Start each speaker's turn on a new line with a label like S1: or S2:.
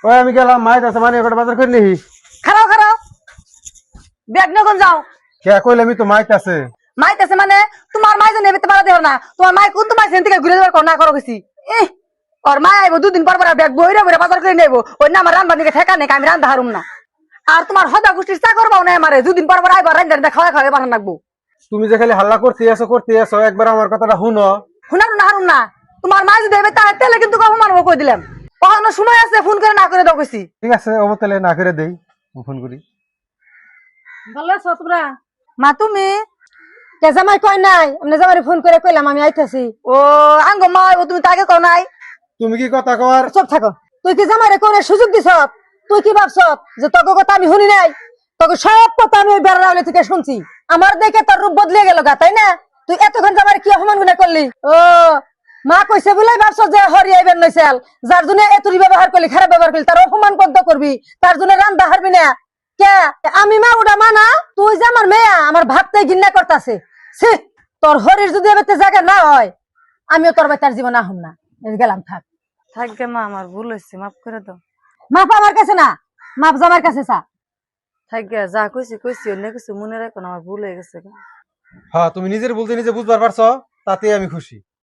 S1: ওই আমি গেলাম মাইত আছে মানে একটা বাজার করে নিহি।
S2: খারাও খারাও, ব্যাগ নিয়ে কোন যাও?
S1: কে কইলে আমি তো মাইত আছে।
S2: মাইত আছে মানে তোমার মাই তো নেবে তোমার দেহ না, তোমার মাই কোন তোমার সেন থেকে ঘুরে যাবার না করো গেছি। ওর মা আইবো দুদিন পর পর ব্যাগ বইরা বইরা বাজার করে নেবো, ওই না আমার রান্নার দিকে ঠেকা নেই, আমি রান্না হারুম না। আর তোমার হদা গোষ্ঠীর চা করবাও না আমারে, দুদিন পর পর আইবার রান্না খাওয়া খাওয়া বানান রাখবো।
S1: তুমি যে খালি হাল্লা করতে আছো একবার আমার কথাটা শুনো।
S2: শুনার না হারুম না, তোমার মা যদি দেবে তাহলে কিন্তু কখন মানবো কই দিলাম। কখনো সময় আছে ফোন করে না করে দাও গেছি।
S1: ঠিক আছে অবতালে না করে দেই, ফোন করি।
S2: ভালো আছো তোমরা? মা তুমি কে জামাই কই নাই? আমি জামাই ফোন করে কইলাম আমি আইতাছি। ও আঙ্গো মা আইবো, তুমি তাকে কও নাই?
S1: তুমি কি কথা কর?
S2: চুপ থাকো। তুই কি জামাইরে কোনে সুযোগ দিছ? তুই কি ভাবছ যে তোকে কথা আমি শুনি নাই? তোকে সব কথা আমি ওই বেড়ালে থেকে শুনছি। আমার দেখে তোর রূপ বদলে গেল গা, তাই না? তুই এতক্ষণ জামাইরে কি অপমান গুনা করলি? ও মা কইছে বলে ভাবছ যে হরি আইবেন নইছাল, যার জন্য এতুরি ব্যবহার করলি, খারাপ ব্যবহার করলি, তার অপমান কদ্দ করবি, তার জন্য রান্দা হারবি না কে? আমি মা ওটা মানা? তুই যে আমার মেয়া, আমার ভাবতে ঘৃণা করতাছে। ছি, তোর হরির যদি এবারে জায়গা না হয়, আমিও তোর বাই তার জীবন আহম না। গেলাম, থাক।
S3: থাকবে মা, আমার ভুল হয়েছে, মাফ করে দাও।
S2: মাপ আমার কাছে না, মাপ জামার কাছে চা।
S3: থাকবে, যা কইছি কইছি, অন্য কিছু মনে রাখো না, আমার ভুল হয়ে গেছে।
S1: হ্যাঁ তুমি নিজের বলতে নিজে বুঝবার পারছো, তাতে আমি খুশি।